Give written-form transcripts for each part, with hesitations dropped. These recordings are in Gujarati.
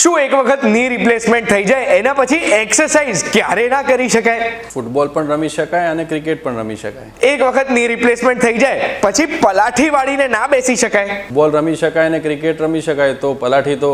શું એક વખત ની રિપ્લેસમેન્ટ થઈ જાય એના પછી એક્સરસાઇઝ ક્યારે ના કરી શકાય? ફૂટબોલ પણ રમી શકાય અને ક્રિકેટ પણ રમી શકાય. એક વખત ની રિપ્લેસમેન્ટ થઈ જાય પછી પલાઠી વાળીને ના બેસી શકાય? બોલ રમી શકાય અને ક્રિકેટ રમી શકાય તો પલાઠી તો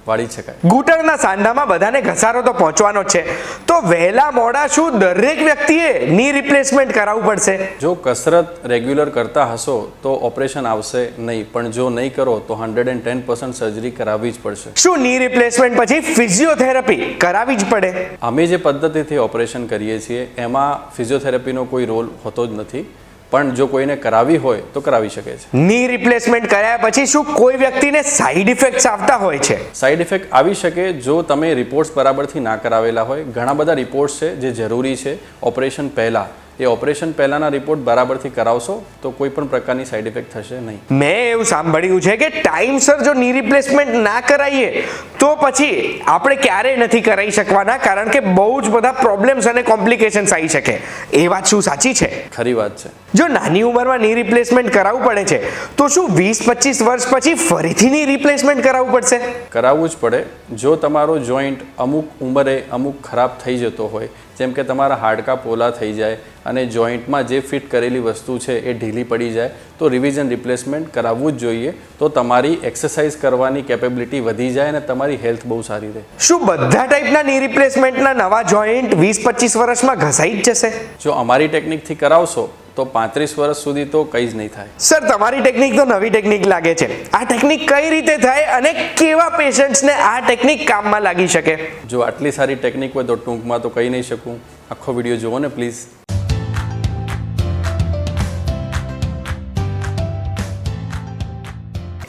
વાળી શકાય. ઘૂંટણના સાંધામાં બધાને ઘસારો તો પહોંચવાનો જ છે, તો વહેલા મોડા શું દરેક વ્યક્તિએ ની રિપ્લેસમેન્ટ કરાવવું પડશે? જો કસરત રેગ્યુલર કરતા હશો તો ઓપરેશન આવશે નહીં, પણ જો નહીં કરો તો 110% સર્જરી કરાવવી જ પડશે. શું ની રિપ્લેસમેન્ટ પછી ફિઝિયોથેરાપી કરાવવી જ પડે? અમે જે પદ્ધતિથી ઓપરેશન કરીએ છીએ એમાં ફિઝિયોથેરાપીનો કોઈ રોલ હોતો જ નથી, પણ જો કોઈને કરાવી હોય તો કરાવી શકે છે. ની રિપ્લેસમેન્ટ કર્યા પછી શું કોઈ વ્યક્તિને સાઇડ ઇફેક્ટ્સ આવતા હોય છે? સાઇડ ઇફેક્ટ આવી શકે જો તમે રિપોર્ટ્સ બરાબરથી ના કરાવેલા હોય. ઘણા બધા રિપોર્ટ્સ છે જે જરૂરી છે ઓપરેશન પહેલાં. એ ઓપરેશન પહેલાંના રિપોર્ટ બરાબરથી કરાવશો તો કોઈ પણ પ્રકારની સાઇડ ઇફેક્ટ થશે નહીં. મેં એવું સાંભળ્યું છે કે ટાઈમસર જો ની રિપ્લેસમેન્ટ ના કરાવીએ તો પછી આપણે ક્યારેય નથી કરાવી શકવાના, કારણ કે બહુ જ બધા પ્રોબ્લેમ્સ અને કોમ્પ્લિકેશન્સ આવી શકે. એ વાત શું સાચી છે? ખરી વાત છે. જો નાની ઉંમરમાં ની રિપ્લેસમેન્ટ કરાવવું પડે છે તો શું 20-25 વર્ષ પછી ફરીથી ની રિપ્લેસમેન્ટ કરાવવું પડશે? કરાવવું જ પડે. જો તમારો જોઈન્ટ અમુક ઉંમરે અમુક ખરાબ થઈ જતો હોય, જેમ કે તમારા હાડકાં પોલા થઈ જાય અને જોઈન્ટમાં જે ફિટ કરેલી વસ્તુ છે એ ઢીલી પડી જાય તો રિવિઝન રિપ્લેસમેન્ટ કરાવવું જ જોઈએ. તો તમારી એક્સરસાઇઝ કરવાની કેપેબિલિટી વધી જાય અને તમારી હેલ્થ બહુ સારી રહે. શું બધા ટાઈપના ની રિપ્લેસમેન્ટના નવા જોઈન્ટ 20-25 વર્ષમાં ઘસાઈ જ જશે? જો અમારી ટેકનિકથી કરાવશો તો 35 વર્ષ સુધી તો કંઈ જ નહીં થાય. સર, તમારી ટેકનિક તો નવી ટેકનિક લાગે છે. આ ટેકનિક કઈ રીતે થાય અને કેવા પેશન્ટ્સને આ ટેકનિક કામમાં લાગી શકે? જો આટલી સારી ટેકનિક હોય તો ટૂંકમાં તો કહી નહીં શકું. આખો વિડીયો જુઓ ને પ્લીઝ.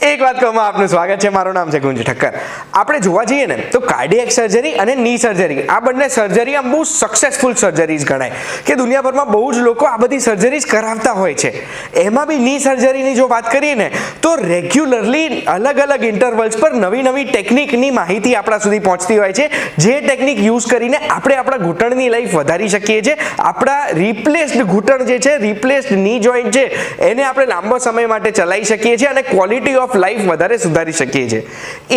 એક વાત કહું, આપનું સ્વાગત છે. મારું નામ છે ગુંજ ઠક્કર. આપણે જોવા જઈએ ને તો કાર્ડિયક સર્જરી અને ની સર્જરી આ બંને સર્જરી આમ બહુ સક્સેસફુલ સર્જરીઝ ગણાય કે દુનિયાભરમાં બહુ જ લોકો આ બધી સર્જરીઝ કરાવતા હોય છે. એમાં બી ની સર્જરીની જો વાત કરીએ ને તો રેગ્યુલરલી અલગ અલગ ઇન્ટરવલ્સ પર નવી નવી ટેકનિકની માહિતી આપણા સુધી પહોંચતી હોય છે, જે ટેકનિક યુઝ કરીને આપણે આપણા ઘૂંટણની લાઈફ વધારી શકીએ છીએ. આપણા રિપ્લેસ્ડ ઘૂંટણ જે છે, રિપ્લેસ્ડ ની જોઈન્ટ છે, એને આપણે લાંબો સમય માટે ચલાવી શકીએ છીએ અને ક્વોલિટી ઓફ લાઈફ વધારે સુધારી શકીએ છીએ.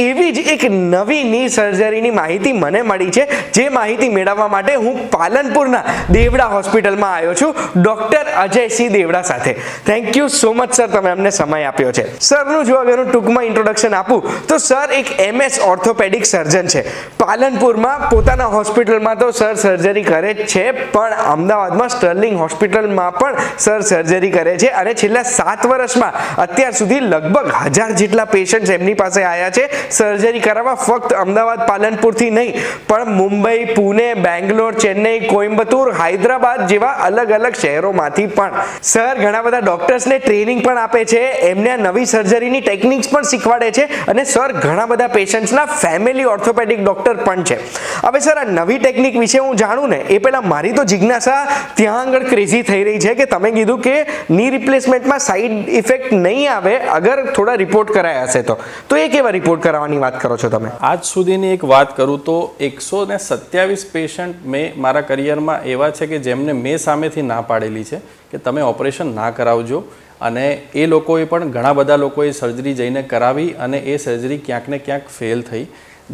એવી જ એક નવી ની સર્જરીની માહિતી મને મળી છે, જે માહિતી મેળવવા માટે હું પાલનપુરના દેવડા હોસ્પિટલમાં આવ્યો છું ડોક્ટર અજયસિંહ દેવડા સાથે. Thank you so much sir, તમે અમને સમય આપ્યો છે. સરનું જો અગર હું ટૂંકમાં ઇન્ટ્રોડક્શન આપું તો સર એક MS ઓર્થોપેડિક સર્જન છે. પાલનપુરમાં પોતાના હોસ્પિટલમાં તો સર સર્જરી કરે જ છે, પણ અમદાવાદમાં સ્ટર્લિંગ હોસ્પિટલમાં પણ સર સર્જરી કરે છે અને છેલ્લા 7 વર્ષમાં અત્યાર સુધી લગભગ 1000 જેટલા પેશન્ટ્સ એમની પાસે આવ્યા છે સર્જરી કરાવવા. ફક્ત અમદાવાદ પાલનપુરથી નહીં પણ મુંબઈ, પુણે, બેંગ્લોર, ચેન્નઈ, કોઇમ્બતુર, હૈદરાબાદ જેવા અલગ અલગ શહેરોમાંથી પણ. સર ઘણા બધા ડોક્ટર્સને ટ્રેનિંગ પણ આપે છે, એમને નવી સર્જરીની ટેકનિક્સ પણ શીખવાડે છે અને સર ઘણા બધા પેશન્ટ્સના ફેમિલી ઓર્થોપેડિક ડોક્ટર પણ છે. હવે સર, આ નવી ટેકનિક વિશે હું જાણું ને એ પહેલા મારી તો જિજ્ઞાસા ત્યાં આગળ ક્રેઝી થઈ રહી છે કે તમે કીધું કે ની રિપ્લેસમેન્ટમાં સાઇડ ઇફેક્ટ નહીં આવે અગર થોડા રિપોર્ટ કરાયા હશે તો એ કેવા રિપોર્ટ કરાવવાની વાત કરો છો તમે? આજ સુધીની એક વાત કરું તો 127 પેશન્ટ મેં મારા કરિયરમાં એવા છે કે જેમને મેં સામેથી ના પાડેલી છે કે તમે ઓપરેશન ના કરાવજો, અને એ લોકોએ પણ ઘણા બધા લોકોએ સર્જરી જઈને કરાવી અને એ સર્જરી ક્યાંક ને ક્યાંક ફેલ થઈ,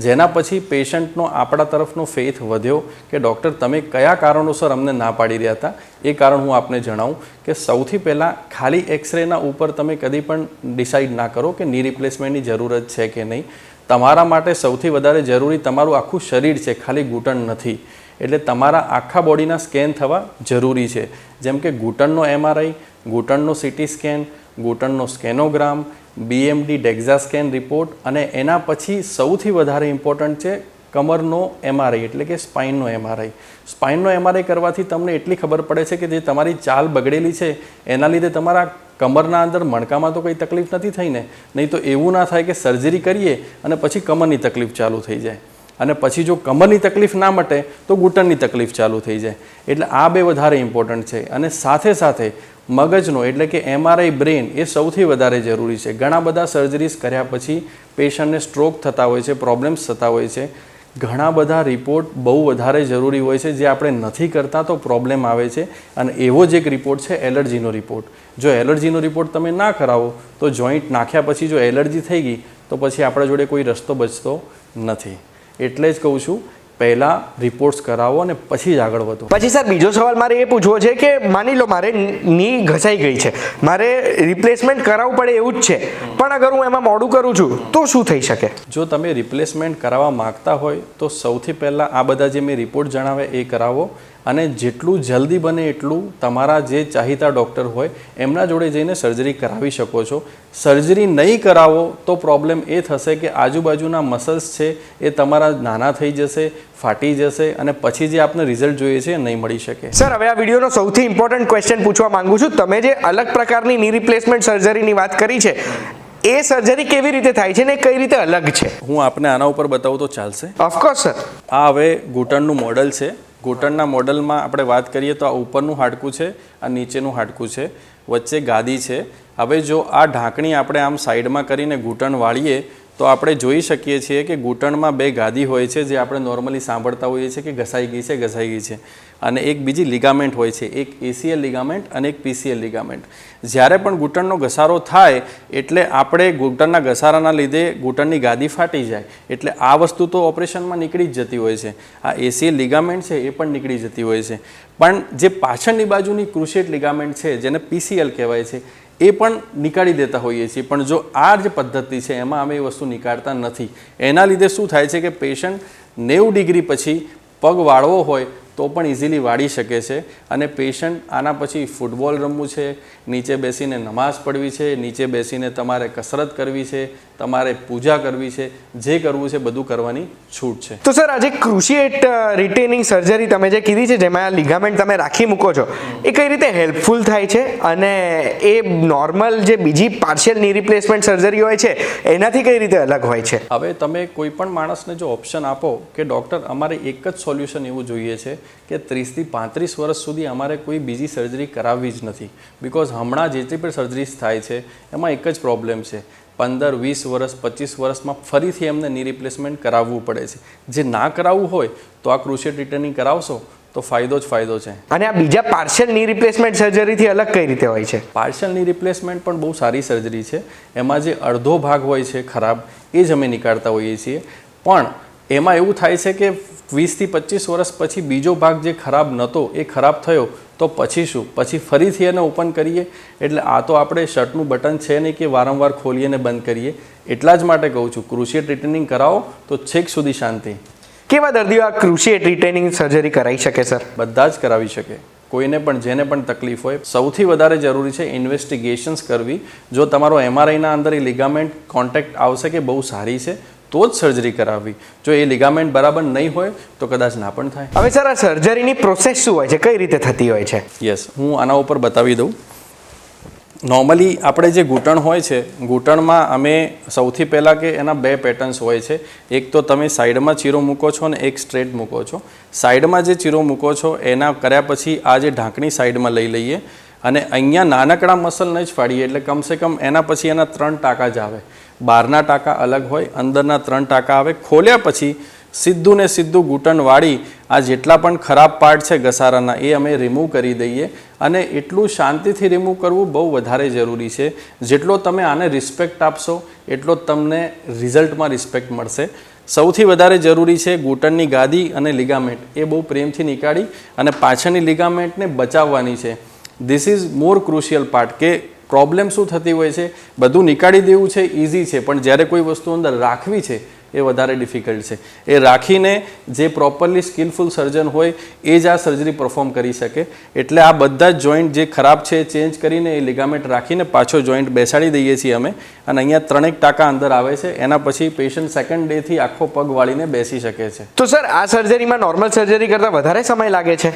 જેના પછી પેશન્ટનો આપણા તરફનો ફેથ વધ્યો કે ડૉક્ટર તમે કયા કારણોસર અમને ના પાડી રહ્યા હતા. એ કારણ હું આપને જણાવું કે સૌથી પહેલાં ખાલી એક્સરેના ઉપર તમે કદી પણ ડિસાઇડ ના કરો કે ની રિપ્લેસમેન્ટની જરૂરત છે કે નહીં. તમારા માટે સૌથી વધારે જરૂરી તમારું આખું શરીર છે, ખાલી ઘૂંટણ નથી. એટલે તમારા આખા બોડીના સ્કેન થવા જરૂરી છે, જેમ કે ઘૂંટણનો MRI, ઘૂંટણનો CT સ્કેન, ઘૂંટણનો scanogram, BMD DEXA scan report, અને એના પછી સૌથી વધારે ઇમ્પોર્ટન્ટ છે કમરનો MRI એટલે કે સ્પાઇનનો MRI. સ્પાઇનનો MRI કરવાથી તમને એટલી ખબર પડે છે કે જે તમારી ચાલ બગડેલી છે એના લીધે તમારા કમરના અંદર મણકામાં તો કંઈ તકલીફ નથી થઈ ને. નહીં તો એવું ના થાય કે સર્જરી કરીએ અને પછી કમરની તકલીફ ચાલુ થઈ જાય, અને પછી જો કમરની તકલીફ ના મટે તો ઘૂંટણની તકલીફ ચાલુ થઈ જાય. એટલે આ બે વધારે ઇમ્પોર્ટન્ટ છે. અને સાથે સાથે મગજનો એટલે કે MRI બ્રેન એ સૌથી વધારે જરૂરી છે. ઘણા બધા સર્જરીઝ કર્યા પછી પેશન્ટને સ્ટ્રોક થતા હોય છે, પ્રોબ્લેમ્સ થતા હોય છે. ઘણા બધા રિપોર્ટ બહુ વધારે જરૂરી હોય છે, જે આપણે નથી કરતા તો પ્રોબ્લેમ આવે છે. અને એવો જ એક રિપોર્ટ છે એલર્જીનો રિપોર્ટ. જો એલર્જીનો રિપોર્ટ તમે ના કરાવો તો જોઈન્ટ નાખ્યા પછી જો એલર્જી થઈ ગઈ તો પછી આપણા જોડે કોઈ રસ્તો બચતો નથી. એટલે જ કહું છું પહેલાં રિપોર્ટ્સ કરાવો અને પછી જ આગળ વધો. પછી સર બીજો સવાલ મારે એ પૂછવો છે કે માની લો મારે ની ઘસાઈ ગઈ છે, મારે રિપ્લેસમેન્ટ કરાવવું પડે એવું જ છે, પણ અગર હું એમાં મોડું કરું છું તો શું થઈ શકે? જો તમે રિપ્લેસમેન્ટ કરાવવા માગતા હોય તો સૌથી પહેલાં આ બધા જે મેં રિપોર્ટ જણાવ્યા એ કરાવો અને જેટલું જલ્દી બને એટલું તમારા જે ચાહીતા ડૉક્ટર હોય એમના જોડે જઈને સર્જરી કરાવી શકો છો. સર્જરી નહીં કરાવો તો પ્રોબ્લેમ એ થશે કે આજુબાજુના મસલ્સ છે એ તમારા નાના થઈ જશે, ફાટી જશે અને પછી જે આપને રિઝલ્ટ જોઈએ છે એ નહીં મળી શકે. સર હવે આ વિડીયોનો સૌથી ઇમ્પોર્ટન્ટ ક્વેશ્ચન પૂછવા માંગુ છું. તમે જે અલગ પ્રકારની ની રિપ્લેસમેન્ટ સર્જરીની વાત કરી છે એ સર્જરી કેવી રીતે થાય છે ને કઈ રીતે અલગ છે? હું આપને આના ઉપર બતાવું તો ચાલશે? Of course sir. આ હવે ઘૂંટણનું મોડલ છે. ઘૂંટણના મોડલમાં આપણે વાત કરીએ તો આ ઉપરનું હાડકું છે, આ નીચેનું હાડકું છે, વચ્ચે ગાદી છે. હવે જો આ ઢાંકણી આપણે આમ સાઈડમાં કરીને ઘૂંટણ વાળીએ તો આપણે જોઈ શકીએ છીએ કે ઘૂંટણમાં બે ગાદી હોય છે જે આપણે નોર્મલી સાંભળતા હોઈએ છીએ કે ઘસાઈ ગઈ છે અને એક બીજી લિગામેન્ટ હોય છે, એક એસીએલ લિગામેન્ટ અને એક પીસીએલ લિગામેન્ટ. જ્યારે પણ ઘૂંટણનો ઘસારો થાય એટલે આપણે ઘૂંટણના ઘસારાના લીધે ઘૂંટણની ગાદી ફાટી જાય એટલે આ વસ્તુ તો ઓપરેશનમાં નીકળી જ જતી હોય છે. આ એસીએલ લિગામેન્ટ છે એ પણ નીકળી જતી હોય છે, પણ જે પાછળની બાજુની ક્રુશિયેટ લિગામેન્ટ છે જેને પીસીએલ કહેવાય છે એ પણ નીકાળી દેતા હોઈએ છીએ. પણ જો આ જે પદ્ધતિ છે એમાં અમે એ વસ્તુ નીકાળતા નથી. એના લીધે શું થાય છે કે પેશન્ટ 90 ડિગ્રી પછી પગ વાળવો હોય તો પણ ઇઝીલી વાળી શકે છે અને પેશન્ટ આના પછી ફૂટબોલ રમવું છે, નીચે બેસીને નમાઝ પઢવી છે, નીચે બેસીને તમારે કસરત કરવી છે, તમારે પૂજા કરવી છે, જે કરવું છે બધું કરવાની છૂટ છે. તો સર આજે ક્રુશિયેટ રિટેનિંગ સર્જરી તમે જે કીધી છે જેમાં લિગામેન્ટ તમે રાખી મૂકો છો એ કઈ રીતે હેલ્પફુલ થાય છે અને એ નોર્મલ જે બીજી પાર્શિયલ ની રિપ્લેસમેન્ટ સર્જરી હોય છે એનાથી કઈ રીતે અલગ હોય છે? હવે તમે કોઈ પણ માણસને જો ઓપ્શન આપો કે ડૉક્ટર અમારે એક જ સોલ્યુશન એવું જોઈએ છે કે 30 થી 35 વર્ષ સુધી અમારે કોઈ બીજી સર્જરી કરાવવી જ નથી, બિકોઝ હમણાં જેટલી પણ સર્જરીસ થાય છે એમાં એક જ પ્રોબ્લેમ છે, 15, 20 વર્ષ 25 વર્ષમાં ફરીથી એમને ની રિપ્લેસમેન્ટ કરાવવું પડે છે. જે ના કરાવવું હોય તો આ ક્રુશિયેટ રિટેનિંગ કરાવશો તો ફાયદો જ ફાયદો છે. અને આ બીજા પાર્શિયલ ની રિપ્લેસમેન્ટ સર્જરીથી અલગ કઈ રીતે હોય છે? પાર્શિયલ ની રિપ્લેસમેન્ટ પણ બહુ સારી સર્જરી છે. એમાં જે અડધો ભાગ હોય છે ખરાબ એ જ અમે નીકાળતા હોઈએ છીએ, પણ એમાં એવું થાય છે કે 20 થી 25 વર્ષ પછી બીજો ભાગ જે ખરાબ નહોતો એ ખરાબ થયો તો પછી શું? પછી ફરીથી એને ઓપન કરીએ એટલે આ તો આપણે શર્ટનું બટન છે નહીં કે વારંવાર ખોલીએ ને બંધ કરીએ. એટલા જ માટે કહું છું ક્રુશિયેટ રિટેનિંગ કરાવો તો છેક સુધી શાંતિ. કેવા દર્દીઓ આ ક્રુશિયેટ રિટેનિંગ સર્જરી કરાવી શકે સર? બધા જ કરાવી શકે, કોઈને પણ જેને પણ તકલીફ હોય. સૌથી વધારે જરૂરી છે ઇન્વેસ્ટિગેશન્સ કરવી. જો તમારો એમઆરઆઈના અંદર એ લિગામેન્ટ કોન્ટેક્ટ આવશે કે બહુ સારી છે તો જ સર્જરી કરાવવી. જો એ લિગામેન્ટ બરાબર નહીં હોય તો કદાચ ના પણ થાય. હવે સર આ સર્જરીની પ્રોસેસ શું હોય છે, કઈ રીતે થતી હોય છે? યસ, હું આના ઉપર બતાવી દઉં. નોર્મલી આપણે જે ઘૂંટણ હોય છે ઘૂંટણમાં અમે સૌથી પહેલાં કે એના બે પેટર્ન્સ હોય છે. એક તો તમે સાઈડમાં ચીરો મૂકો છો અને એક સ્ટ્રેટ મૂકો છો. સાઈડમાં જે ચીરો મૂકો છો એના કર્યા પછી આ જે ઢાંકણી સાઈડમાં લઈ લઈએ અને અહીંયા નાનકડા મસલને જ ફાડીએ એટલે કમસે કમ એના પછી એના 3 ટાંકા જ આવે. બહારના ટાંકા અલગ હોય, અંદરના 3 ટાંકા આવે. ખોલ્યા પછી સીધું ને સીધું ઘૂંટણ વાળી આ જેટલા પણ ખરાબ પાર્ટ છે ઘસારાના એ અમે રિમૂવ કરી દઈએ અને એટલું શાંતિથી રિમૂવ કરવું બહુ વધારે જરૂરી છે. જેટલો તમે આને રિસ્પેક્ટ આપશો એટલો જ તમને રિઝલ્ટમાં રિસ્પેક્ટ મળશે. સૌથી વધારે જરૂરી છે ઘૂંટણની ગાદી અને લિગામેન્ટ એ બહુ પ્રેમથી નીકાળી અને પાછળની લિગામેન્ટને બચાવવાની છે. This is more crucial part કે પ્રોબ્લેમ શું થતી હોય છે, બધું નીકાળી દેવું છે ઇઝી છે, પણ જ્યારે કોઈ વસ્તુ અંદર રાખવી છે એ વધારે ડિફિકલ્ટ છે. એ રાખીને જે પ્રોપરલી સ્કિલફુલ સર્જન હોય એ જ આ સર્જરી પરફોર્મ કરી શકે. એટલે આ બધા જ જોઈન્ટ જે ખરાબ છે ચેન્જ કરીને એ લિગામેન્ટ રાખીને પાછો જોઈન્ટ બેસાડી દઈએ છીએ અમે અને અહીંયા 3 ટાંકા અંદર આવે છે. એના પછી પેશન્ટ સેકન્ડ ડેથી આખો પગ વાળીને બેસી શકે છે. તો સર આ સર્જરીમાં નોર્મલ સર્જરી કરતાં વધારે સમય લાગે છે?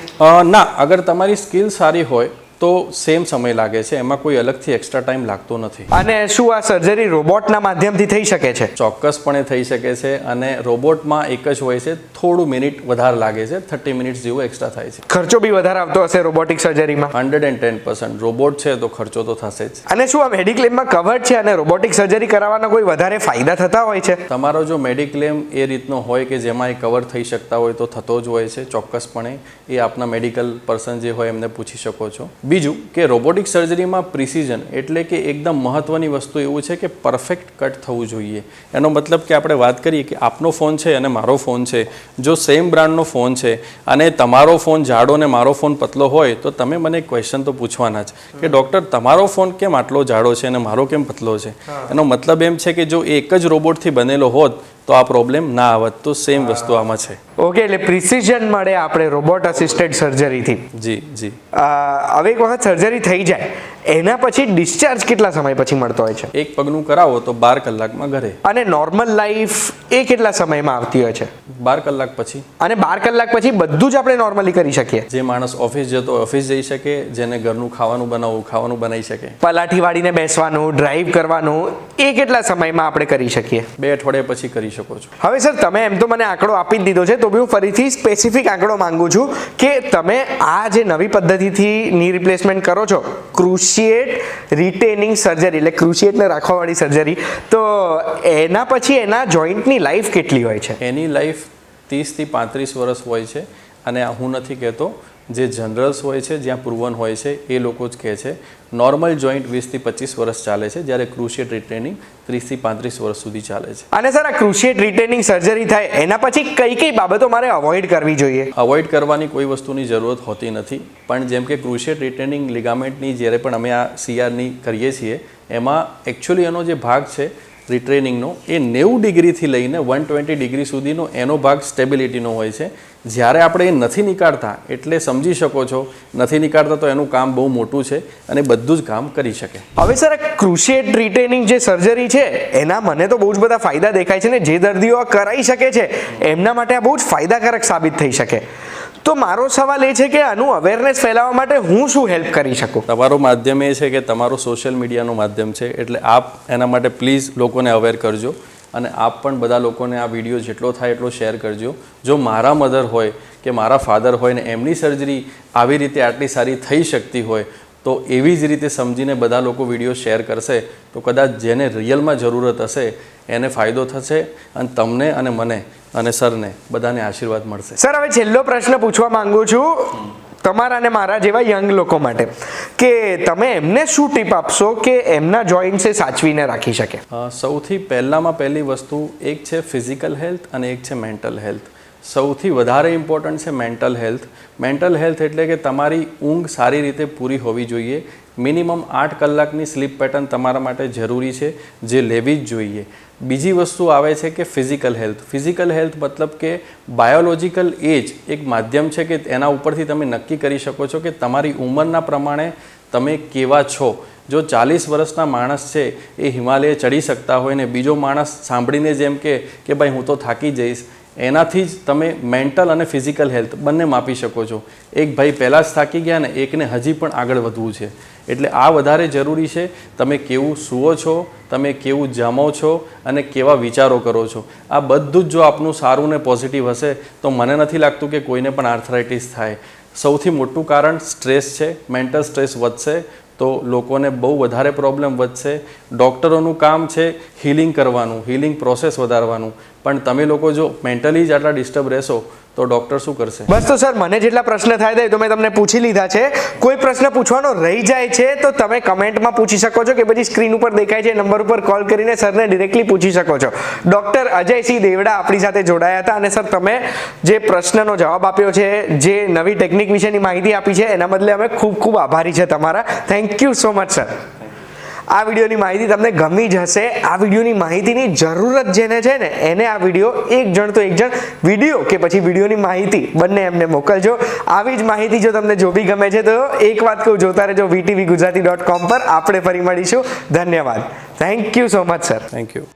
ના, અગર તમારી સ્કિલ સારી હોય તો સેમ સમય લાગે છે, એમાં કોઈ અલગથી એક્સ્ટ્રા ટાઈમ લાગતો નથી. અને શું આ સર્જરી રોબોટના માધ્યમથી થઈ શકે છે? ચોક્કસપણે થઈ શકે છે અને રોબોટમાં એક જ હોય છે, થોડું મિનિટ વધારે લાગે છે, 30 મિનિટ્સ જેવું એક્સ્ટ્રા થાય છે. ખર્ચો બી વધારે આવતો હશે રોબોટિક સર્જરીમાં? 110% રોબોટ છે તો ખર્ચો તો થશે જ. અને શું આ મેડિક્લેમમાં કવર્ડ છે અને રોબોટિક સર્જરી કરાવવાના કોઈ વધારે ફાયદા થતા હોય છે? તમારો જો મેડિક્લેમ એ રીતનો હોય કે જેમાં એ કવર થઈ શકતા હોય તો થતો જ હોય છે ચોક્કસપણે. એ આપના મેડિકલ પર્સન જે હોય એમને પૂછી શકો છો. બીજું કે રોબોટિક સર્જરીમાં પ્રિસિઝન એટલે કે એકદમ મહત્ત્વની વસ્તુ એવું છે કે પરફેક્ટ કટ થવું જોઈએ. એનો મતલબ કે આપણે વાત કરીએ કે આપનો ફોન છે અને મારો ફોન છે, જો સેમ બ્રાન્ડનો ફોન છે અને તમારો ફોન જાડો ને મારો ફોન પતલો હોય તો તમે મને એક ક્વેશ્ચન તો પૂછવાના જ કે ડૉક્ટર તમારો ફોન કેમ આટલો જાડો છે અને મારો કેમ પતલો છે. એનો મતલબ એમ છે કે જો એક જ રોબોટથી બનેલો હોત તો આ પ્રોબ્લેમ ના આવત. તો સેમ વસ્તુ આમાં છે. ઓકે, એટલે પ્રિસિઝન મળે આપણે રોબોટ અસિસ્ટેડ સર્જરીથી. જી. હવે એક વખત સર્જરી થઈ જાય એના પછી ડિસ્ચાર્જ કેટલા સમય પછી મળતો હોય છે? એક પગનું કરાવો તો 12 કલાકમાં ઘરે. અને નોર્મલ લાઈફ એ કેટલા સમયમાં આવતી હોય છે? 12 કલાક પછી. અને 12 કલાક પછી બધું જ આપણે નોર્મલી કરી શકીએ? જે માણસ ઓફિસ જતો ઓફિસ જઈ શકે, જેને ઘરનું ખાવાનું બનાવી શકે. પલાઠી વાળીને બેસવાનું, ડ્રાઈવ કરવાનું એ કેટલા સમયમાં આપણે કરી શકીએ? 2 અઠવાડિયા પછી કરી શકો છો. હવે સર તમે એમ તો મને આંકડો આપી જ દીધો છે, તો બી હું ફરીથી સ્પેસિફિક આંકડો માંગુ છું કે તમે આ જે નવી પદ્ધતિથી ની રિપ્લેસમેન્ટ કરો છો, ક્રુશિએટ રિટેનિંગ સર્જરી એટલે ક્રુશિએટને રાખવાવાળી સર્જરી, તો એના પછી એના જોઈન્ટની લાઈફ કેટલી હોય છે? એની લાઈફ 30 થી 35 વર્ષ હોય છે. અને હું નથી કહેતો, જે જનરલ્સ હોય છે જ્યાં પ્રુવન હોય છે એ લોકો જ કહે છે. નોર્મલ જોઈન્ટ 20 થી 25 વર્ષ ચાલે છે, જ્યારે ક્રુશિએટ રિટેનિંગ 30 થી 35 વર્ષ સુધી ચાલે છે. અને સર આ ક્રુશિએટ રિટેનિંગ સર્જરી થાય એના પછી કઈ કઈ બાબતો મારે અવોઇડ કરવી જોઈએ? અવોઇડ કરવાની કોઈ વસ્તુની જરૂરત હોતી નથી, પણ જેમ કે ક્રુશિએટ રિટેનિંગ લિગામેન્ટની જ્યારે પણ અમે આ CRની કરીએ છીએ એમાં એકચ્યુઅલી એનો જે ભાગ છે રિટ્રેનિંગનો એ 90 ડિગ્રીથી લઈને 120 ડિગ્રી સુધીનો એનો ભાગ સ્ટેબિલિટીનો હોય છે. જ્યારે આપણે એ નથી નીકાળતા એટલે સમજી શકો છો નથી નીકાળતા તો એનું કામ બહુ મોટું છે અને બધું જ કામ કરી શકે. હવે સર આ ક્રુશિએટ રિટેનિંગ જે સર્જરી છે એના મને તો બહુ જ બધા ફાયદા દેખાય છે ને જે દર્દીઓ આ કરાવી શકે છે એમના માટે આ બહુ જ ફાયદાકારક સાબિત થઈ શકે. તો મારો સવાલ એ છે કે આનું અવેરનેસ ફેલાવવા માટે હું શું હેલ્પ કરી શકું? તમારો માધ્યમ એ છે કે તમારો સોશિયલ મીડિયાનું માધ્યમ છે, એટલે આપ એના માટે પ્લીઝ લોકોને અવેર કરજો અને આપ પણ બધા લોકોને આ વિડીયો જેટલો થાય એટલો શેર કરજો. જો મારા મધર હોય કે મારા ફાધર હોય ને એમની સર્જરી આવી રીતે આટલી સારી થઈ શકતી હોય તો એવી જ રીતે સમજીને બધા લોકો વિડીયો શેર કરશે તો કદાચ જેને રિયલમાં જરૂરત હશે એને ફાયદો થશે અને તમને અને મને અને સરને બધાને આશીર્વાદ મળશે. સર હવે છેલ્લો પ્રશ્ન પૂછવા માંગુ છું તમારા અને મારા જેવા યંગ લોકો માટે કે તમે એમને શું ટીપ આપશો કે એમના જોઈન્ટ્સ સાચવીને રાખી શકે? સૌથી પહેલી વસ્તુ એક છે ફિઝિકલ હેલ્થ અને એક છે મેન્ટલ હેલ્થ. સૌથી વધારે ઇમ્પોર્ટન્ટ છે મેન્ટલ હેલ્થ. મેન્ટલ હેલ્થ એટલે કે તમારી ઊંઘ સારી રીતે પૂરી હોવી જોઈએ. મિનિમમ 8 કલાકની સ્લીપ પેટર્ન તમારા માટે જરૂરી છે, જે લેવી જ જોઈએ. બીજી વસ્તુ આવે છે કે ફિઝિકલ હેલ્થ. ફિઝિકલ હેલ્થ મતલબ કે બાયોલોજિકલ એજ એક માધ્યમ છે કે એના ઉપરથી તમે નક્કી કરી શકો છો કે તમારી ઉંમરના પ્રમાણે તમે કેવા છો. જો 40 વર્ષના માણસ છે એ હિમાલય ચડી શકતા હોય ને બીજો માણસ સાંભળીને જેમ કે ભાઈ હું તો થાકી જઈશ, એનાથી જ તમે મેન્ટલ અને ફિઝિકલ હેલ્થ બંને માપી શકો છો. એક ભાઈ પહેલાં જ થાકી ગયા ને એકને હજી પણ આગળ વધવું છે, એટલે આ વધારે જરૂરી છે. તમે કેવું સૂવો છો, તમે કેવું જમો છો અને કેવા વિચારો કરો છો, આ બધું જ જો આપનું સારું ને પોઝિટિવ હશે તો મને નથી લાગતું કે કોઈને પણ આર્થરાઇટિસ થાય. સૌથી મોટું કારણ સ્ટ્રેસ છે. મેન્ટલ સ્ટ્રેસ વધશે તો લોકોને બહુ વધારે પ્રોબ્લેમ વધશે. ડૉક્ટરોનું કામ છે હિલિંગ કરવાનું, હિલિંગ પ્રોસેસ વધારવાનું, પણ તમે લોકો જો મેન્ટલી જ આટલા ડિસ્ટર્બ રહેશો તો ડૉક્ટર શું કરશે? બસ તો સર મને જેટલા પ્રશ્ન થાય તો મેં તમને પૂછી લીધા છે. કોઈ પ્રશ્ન પૂછવાનો રહી જાય છે તો તમે કમેન્ટમાં પૂછી શકો છો કે પછી સ્ક્રીન ઉપર દેખાય છે નંબર ઉપર કોલ કરીને સરને ડિરેક્ટલી પૂછી શકો છો. ડૉક્ટર અજયસિંહ દેવડા આપણી સાથે જોડાયા હતા અને સર તમે જે પ્રશ્નનો જવાબ આપ્યો છે, જે નવી ટેકનિક વિશેની માહિતી આપી છે એના બદલે અમે ખૂબ ખૂબ આભારી છે તમારા. Thank you so much sir. આ વિડીયોની માહિતી તમને ગમી જ હશે. આ વિડીયોની માહિતીની જરૂરત જેને છે ને એને આ વિડીયો એક જણ વિડીયો કે પછી વિડીયોની માહિતી બંને એમને મોકલજો. આવી જ માહિતી જો તમને જો બી ગમે છે તો એક વાત કહું, જોતા રહેજો VTVGujarati.com પર. આપણે ફરી મળીશું. ધન્યવાદ. Thank you so much sir. Thank you.